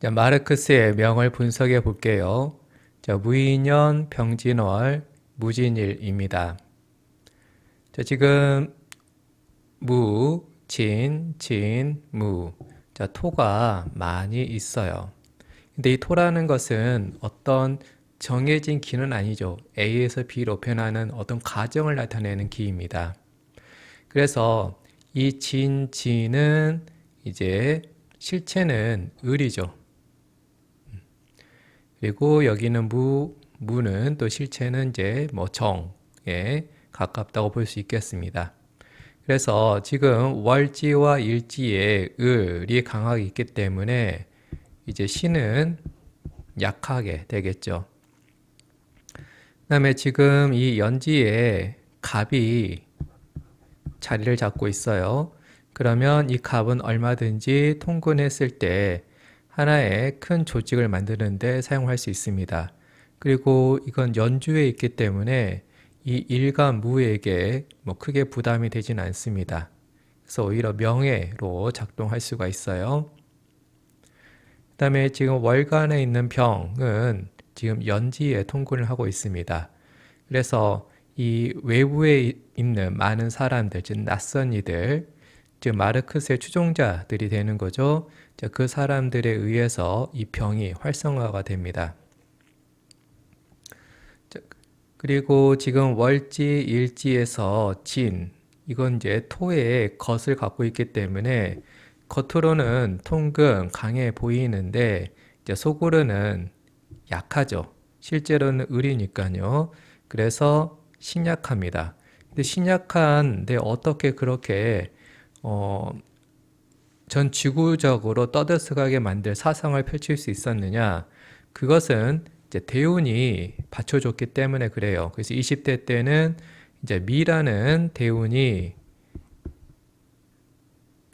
자, 마르크스의 명을 분석해 볼게요. 자, 무인년, 병진월, 무진일입니다. 자, 지금 무, 진, 무. 자, 토가 많이 있어요. 근데 이 토라는 것은 어떤 정해진 기는 아니죠. A에서 B로 변하는 어떤 과정을 나타내는 기입니다. 그래서 이 진은 이제 실체는 을이죠. 그리고 여기는 무는 또 실체는 이제 뭐 정에 가깝다고 볼 수 있겠습니다. 그래서 지금 월지와 일지에 을이 강하게 있기 때문에 이제 신은 약하게 되겠죠. 그다음에 지금 이 연지에 갑이 자리를 잡고 있어요. 그러면 이 갑은 얼마든지 통근했을 때 하나의 큰 조직을 만드는데 사용할 수 있습니다. 그리고 이건 연주에 있기 때문에 이 일과 무에게 뭐 크게 부담이 되진 않습니다. 그래서 오히려 명예로 작동할 수가 있어요. 그 다음에 지금 월간에 있는 병은 지금 연지에 통근을 하고 있습니다. 그래서 이 외부에 있는 많은 사람들, 즉 낯선 이들, 즉 마르크스의 추종자들이 되는 거죠. 그 사람들에 의해서 이 병이 활성화가 됩니다. 그리고 지금 월지, 일지에서 진, 이건 이제 토의 겉을 갖고 있기 때문에 겉으로는 통근, 강해 보이는데 이제 속으로는 약하죠. 실제로는 을이니까요. 그래서 신약합니다. 근데 신약한데 어떻게 그렇게 전 지구적으로 떠들썩하게 만들 사상을 펼칠 수 있었느냐? 그것은 이제 대운이 받쳐줬기 때문에 그래요. 그래서 20대 때는 이제 미라는 대운이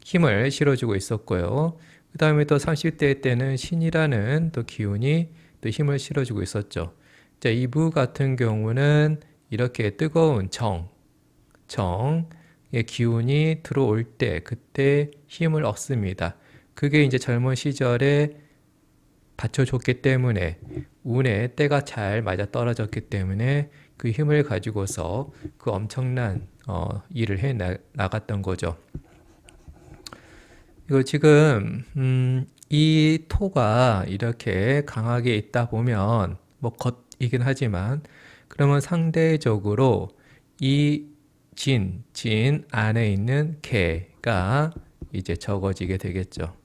힘을 실어주고 있었고요. 그 다음에 또 30대 때는 신이라는 또 기운이 또 힘을 실어주고 있었죠. 자, 이 무 같은 경우는 이렇게 뜨거운 정의 기운이 들어올 때 그때 힘을 얻습니다. 그게 이제 젊은 시절에 받쳐줬기 때문에 운에 때가 잘 맞아 떨어졌기 때문에 그 힘을 가지고서 그 엄청난 일을 해 나갔던 거죠. 이거 지금 이 토가 이렇게 강하게 있다 보면 뭐 겉이긴 하지만 그러면 상대적으로 이 진 안에 있는 개가 이제 적어지게 되겠죠.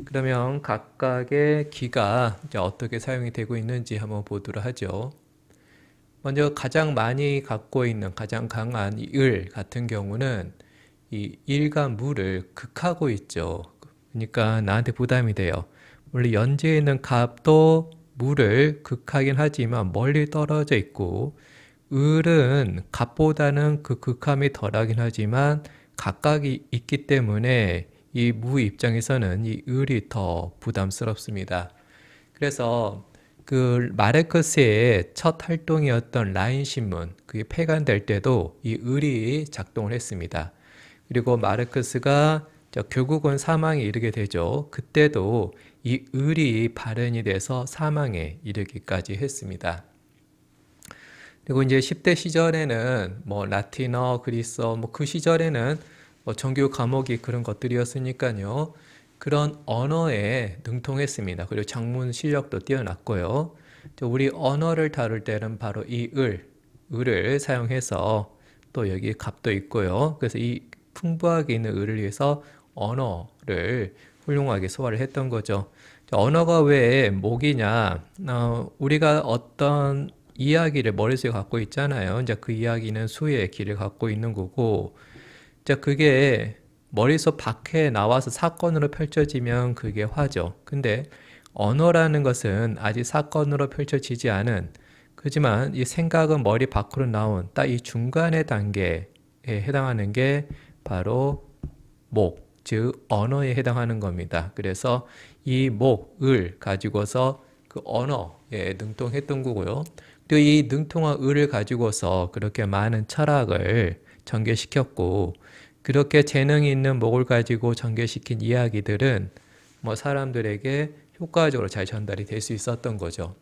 그러면 각각의 기가 이제 어떻게 사용이 되고 있는지 한번 보도록 하죠. 먼저 가장 많이 갖고 있는 가장 강한 이 을 같은 경우는 이 일과 무를 극하고 있죠. 그러니까 나한테 부담이 돼요. 원래 연지에 있는 갑도 무를 극하긴 하지만 멀리 떨어져 있고 을은 갑보다는 그 극함이 덜하긴 하지만 각각이 있기 때문에 이 무 입장에서는 이 을이 더 부담스럽습니다. 그래서 그 마르크스의 첫 활동이었던 라인 신문 그게 폐간될 때도 이 을이 작동을 했습니다. 그리고 마르크스가 결국은 사망에 이르게 되죠. 그때도 이 을이 발현이 돼서 사망에 이르기까지 했습니다. 그리고 이제 10대 시절에는 뭐 라틴어, 그리스어 뭐 그 시절에는 뭐 정규 과목이 그런 것들이었으니까요. 그런 언어에 능통했습니다. 그리고 작문 실력도 뛰어났고요. 우리 언어를 다룰 때는 바로 이 을을 사용해서 또 여기 갑도 있고요. 그래서 이 풍부하게 있는 을을 위해서 언어를 훌륭하게 소화를 했던 거죠. 언어가 왜 목이냐? 우리가 어떤 이야기를 머릿속에 갖고 있잖아요. 이제 그 이야기는 수의 길을 갖고 있는 거고, 이제 그게 머릿속 밖에 나와서 사건으로 펼쳐지면 그게 화죠. 근데 언어라는 것은 아직 사건으로 펼쳐지지 않은, 그지만 이 생각은 머리 밖으로 나온 딱 이 중간의 단계에 해당하는 게 바로 목, 즉 언어에 해당하는 겁니다. 그래서 이 목을 가지고서 그 언어에 능통했던 거고요. 또 이 능통한 을을 가지고서 그렇게 많은 철학을 전개시켰고 그렇게 재능이 있는 목을 가지고 전개시킨 이야기들은 뭐 사람들에게 효과적으로 잘 전달이 될 수 있었던 거죠.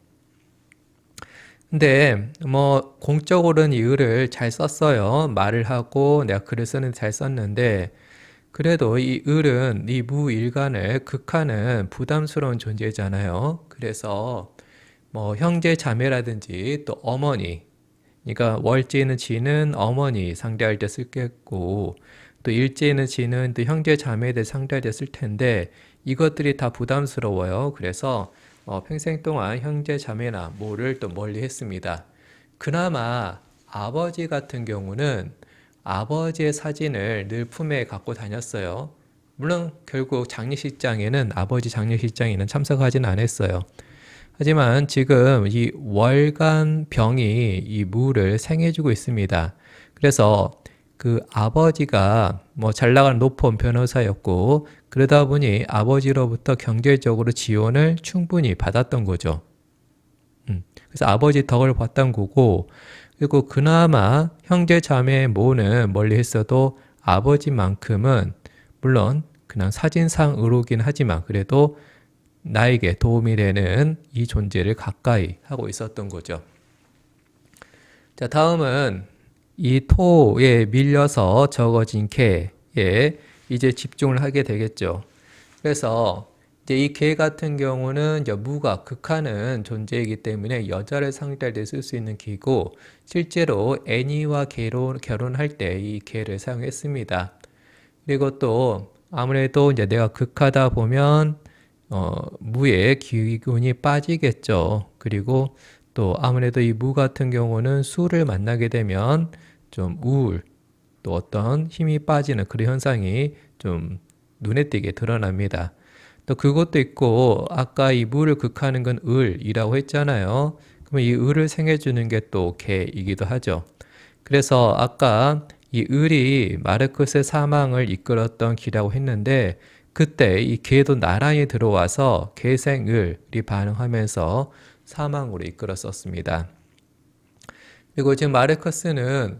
근데 뭐 공적으로는 이 을을 잘 썼어요. 말을 하고 내가 글을 쓰는 잘 썼는데 그래도 이 을은 이 무일간을 극하는 부담스러운 존재잖아요. 그래서 뭐 형제 자매라든지 또 어머니, 그러니까 월지는 지는 어머니 상대할 때 쓰겠고 또 일지는 지는 또 형제 자매들 상대할 때 쓸 텐데 이것들이 다 부담스러워요. 그래서 평생 동안 형제 자매나 뭐를 또 멀리 했습니다. 그나마 아버지 같은 경우는 아버지의 사진을 늘 품에 갖고 다녔어요. 물론 결국 장례식장에는 아버지 장례식장에는 참석하지는 않았어요. 하지만 지금 이 월간 병이 이 무를 생해주고 있습니다. 그래서 그 아버지가 뭐 잘 나가는 높은 변호사였고 그러다 보니 아버지로부터 경제적으로 지원을 충분히 받았던 거죠. 그래서 아버지 덕을 봤던 거고 그리고 그나마 형제 자매 모는 멀리 했어도 아버지만큼은 물론 그냥 사진상으로긴 하지만 그래도 나에게 도움이 되는 이 존재를 가까이 하고 있었던 거죠. 자, 다음은 이 토에 밀려서 적어진 개에 이제 집중을 하게 되겠죠. 그래서 이제 이 개 같은 경우는 이제 무가 극하는 존재이기 때문에 여자를 상대할 때 쓸 수 있는 기고 실제로 애니와 개로 결혼할 때 이 개를 사용했습니다. 그리고 또 아무래도 이제 내가 극하다 보면 무의 기운이 빠지겠죠. 그리고 또 아무래도 이 무 같은 경우는 수를 만나게 되면 좀 우울, 또 어떤 힘이 빠지는 그런 현상이 좀 눈에 띄게 드러납니다. 또 그것도 있고 아까 이 무를 극하는 건 을이라고 했잖아요. 그러면 이 을을 생해주는 게 또 개이기도 하죠. 그래서 아까 이 을이 마르크스의 사망을 이끌었던 기라고 했는데 그때 이 개도 나란히 들어와서 개생을이 반응하면서 사망으로 이끌었었습니다. 그리고 지금 마르크스는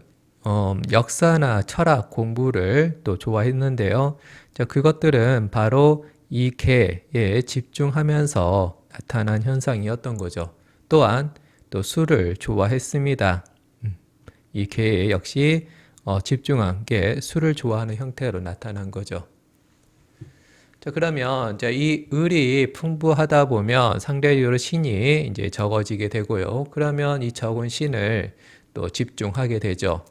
역사나 철학 공부를 또 좋아했는데요. 자, 그것들은 바로 이 개에 집중하면서 나타난 현상이었던 거죠. 또한 또 술을 좋아했습니다. 이 개 역시 집중한 게 술을 좋아하는 형태로 나타난 거죠. 자, 그러면 이 을이 풍부하다 보면 상대적으로 신이 이제 적어지게 되고요. 그러면 이 적은 신을 또 집중하게 되죠.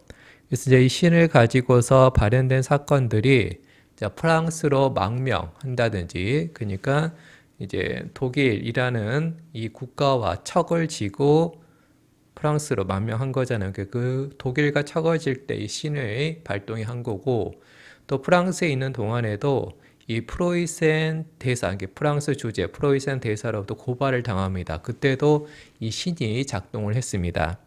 그래서 이제 이 신을 가지고서 발현된 사건들이 프랑스로 망명한다든지, 그러니까 이제 독일이라는 이 국가와 척을 지고 프랑스로 망명한 거잖아요. 그 독일과 척을 질 때 이 신의 발동이 한 거고, 또 프랑스에 있는 동안에도 이 프로이센 대사, 프랑스 주재 프로이센 대사로부터 고발을 당합니다. 그때도 이 신이 작동을 했습니다.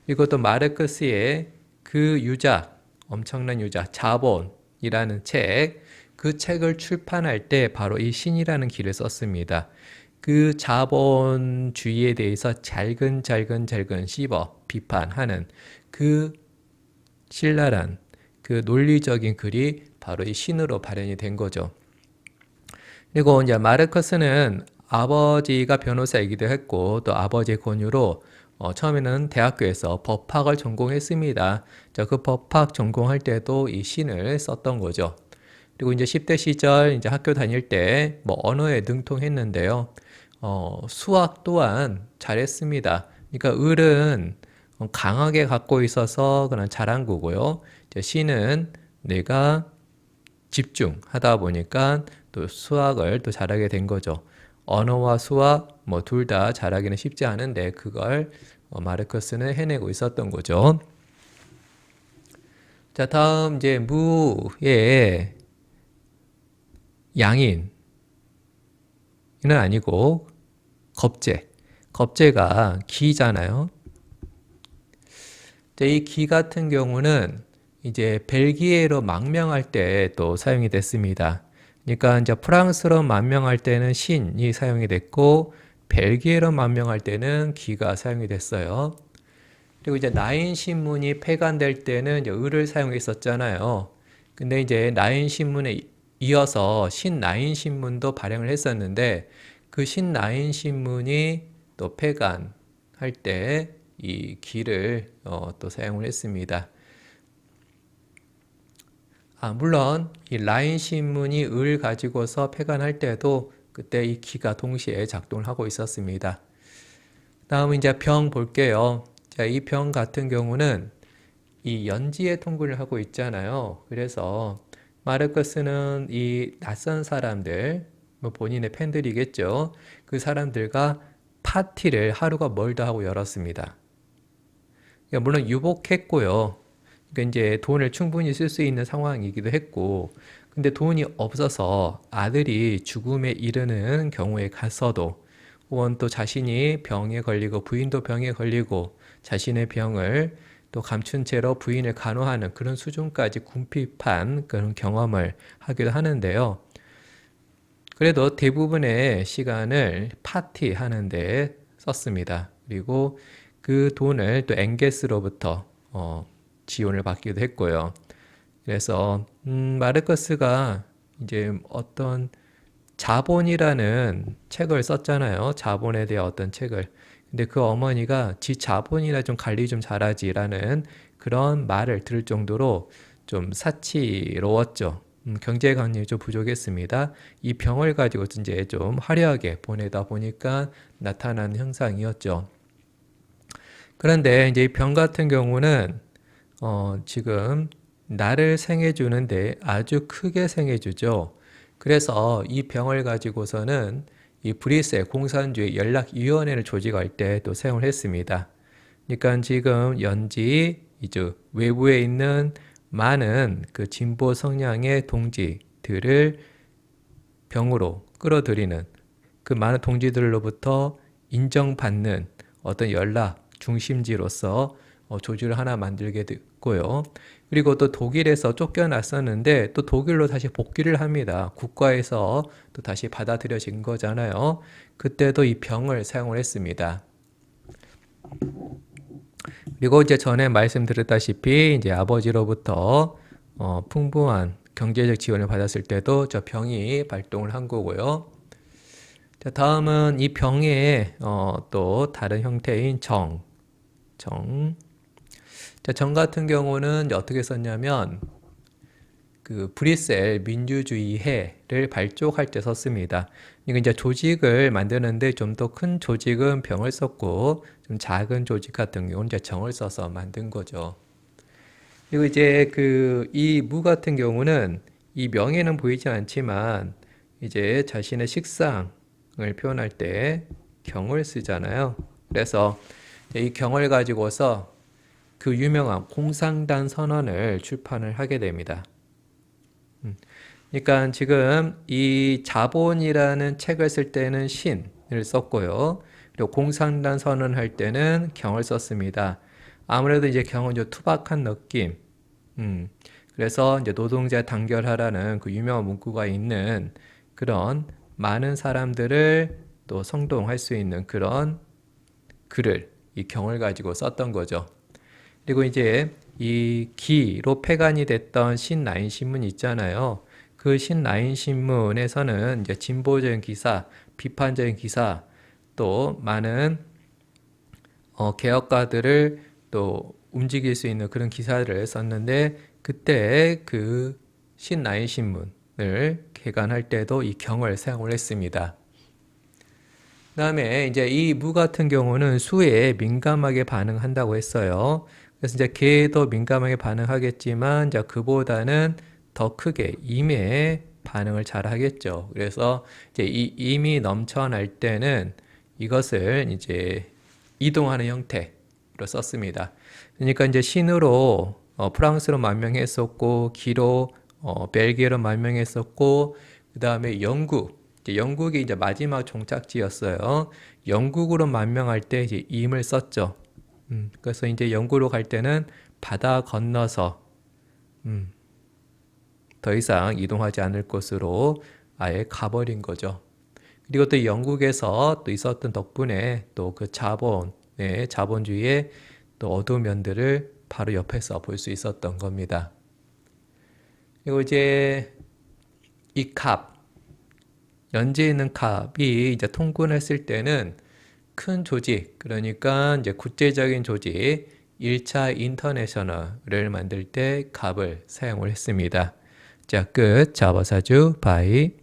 그리고 또 마르크스의 그 유작, 엄청난 유작, 자본이라는 책, 그 책을 출판할 때 바로 이 신이라는 길을 썼습니다. 그 자본주의에 대해서 잘근잘근 씹어 비판하는 그 신랄한 그 논리적인 글이 바로 이 신으로 발현이 된 거죠. 그리고 이제 마르크스는 아버지가 변호사이기도 했고 또 아버지의 권유로 처음에는 대학교에서 법학을 전공했습니다. 자, 그 법학 전공할 때도 이 신을 썼던 거죠. 그리고 이제 10대 시절 이제 학교 다닐 때 뭐 언어에 능통했는데요. 수학 또한 잘했습니다. 그러니까 을은 강하게 갖고 있어서 그런 잘한 거고요. 신은 내가 집중하다 보니까 또 수학을 또 잘하게 된 거죠. 언어와 수학 뭐 둘 다 잘하기는 쉽지 않은데 그걸 마르크스는 해내고 있었던 거죠. 자, 다음 이제 무의 양인은 아니고 겁재가 기잖아요. 이 기 같은 경우는 이제 벨기에로 망명할 때 또 사용이 됐습니다. 그러니까 이제 프랑스로 망명할 때는 신이 사용이 됐고 벨기에로 망명할 때는 기가 사용이 됐어요. 그리고 이제 나인 신문이 폐간될 때는 이제 을을 사용했었잖아요. 근데 이제 나인 신문의 이어서 신라인 신문도 발행을 했었는데 그 신라인 신문이 또 폐간할 때 이 기를 또 사용을 했습니다. 물론 이 라인 신문이 을 가지고서 폐간할 때도 그때 이 기가 동시에 작동을 하고 있었습니다. 다음 이제 병 볼게요. 자, 이 병 같은 경우는 이 연지에 통근을 하고 있잖아요. 그래서 마르크스는 이 낯선 사람들, 뭐 본인의 팬들이겠죠. 그 사람들과 파티를 하루가 멀다 하고 열었습니다. 그러니까 물론 유복했고요. 그러니까 이제 돈을 충분히 쓸 수 있는 상황이기도 했고, 근데 돈이 없어서 아들이 죽음에 이르는 경우에 가서도, 혹은 또 자신이 병에 걸리고 부인도 병에 걸리고 자신의 병을 또 감춘 채로 부인을 간호하는 그런 수준까지 궁핍한 그런 경험을 하기도 하는데요. 그래도 대부분의 시간을 파티하는 데 썼습니다. 그리고 그 돈을 또 엥게스로부터 지원을 받기도 했고요. 그래서 마르크스가 이제 어떤 자본이라는 책을 썼잖아요. 자본에 대한 어떤 책을. 근데 그 어머니가 지 자본이나 좀 관리 좀 잘하지라는 그런 말을 들을 정도로 좀 사치로웠죠. 경제관념이 좀 부족했습니다. 이 병을 가지고 이제 좀 화려하게 보내다 보니까 나타난 현상이었죠. 그런데 이제 이 병 같은 경우는 지금 나를 생해주는데 아주 크게 생해주죠. 그래서 이 병을 가지고서는 이 브뤼셀 공산주의 연락위원회를 조직할 때 또 사용을 했습니다. 그러니까 지금 연지 이제 외부에 있는 많은 그 진보 성향의 동지들을 병으로 끌어들이는 그 많은 동지들로부터 인정받는 어떤 연락 중심지로서 조직을 하나 만들게 됐고요. 그리고 또 독일에서 쫓겨났었는데 또 독일로 다시 복귀를 합니다. 국가에서 또 다시 받아들여진 거잖아요. 그때도 이 병을 사용을 했습니다. 그리고 이제 전에 말씀드렸다시피 이제 아버지로부터 풍부한 경제적 지원을 받았을 때도 저 병이 발동을 한 거고요. 자, 다음은 이 병의 또 다른 형태인 정. 자, 정 같은 경우는 어떻게 썼냐면 그 브뤼셀 민주주의회를 발족할 때 썼습니다. 그러니까 이제 조직을 만드는데 좀 더 큰 조직은 병을 썼고 좀 작은 조직 같은 경우는 이제 정을 써서 만든 거죠. 그리고 이제 그 이 무 같은 경우는 이 명예는 보이지 않지만 이제 자신의 식상을 표현할 때 경을 쓰잖아요. 그래서 이 경을 가지고서 그 유명한 공상단 선언을 출판을 하게 됩니다. 그러니까 지금 이 자본이라는 책을 쓸 때는 신을 썼고요. 그리고 공상단 선언할 때는 경을 썼습니다. 아무래도 이제 경은 좀 투박한 느낌. 그래서 이제 노동자 단결하라는 그 유명한 문구가 있는 그런 많은 사람들을 또 성동할 수 있는 그런 글을 이 경을 가지고 썼던 거죠. 그리고 이제 이 기로 폐간이 됐던 신라인 신문 있잖아요. 그 신라인 신문에서는 이제 진보적인 기사, 비판적인 기사, 또 많은 개혁가들을 또 움직일 수 있는 그런 기사들을 썼는데 그때 그 신라인 신문을 개간할 때도 이 경을 사용을 했습니다. 그다음에 이제 이 무 같은 경우는 수에 민감하게 반응한다고 했어요. 그래서 이제 개도 민감하게 반응하겠지만 이제 그보다는 더 크게 임에 반응을 잘 하겠죠. 그래서 이제 이 임이 넘쳐날 때는 이것을 이제 이동하는 형태로 썼습니다. 그러니까 이제 신으로 프랑스로 만명했었고 기로 벨기에로 만명했었고 그 다음에 영국이 이제 마지막 종착지였어요. 영국으로 만명할 때 이제 임을 썼죠. 그래서 이제 영국으로 갈 때는 바다 건너서 더 이상 이동하지 않을 곳으로 아예 가버린 거죠. 그리고 또 영국에서 또 있었던 덕분에 또 그 자본주의의 또 어두운 면들을 바로 옆에서 볼 수 있었던 겁니다. 그리고 이제 이 값, 연지에 있는 값이 이제 통분했을 때는 큰 조직, 그러니까 이제 국제적인 조직, 1차 인터내셔널을 만들 때 값을 사용을 했습니다. 자, 끝. 자바사주 바이.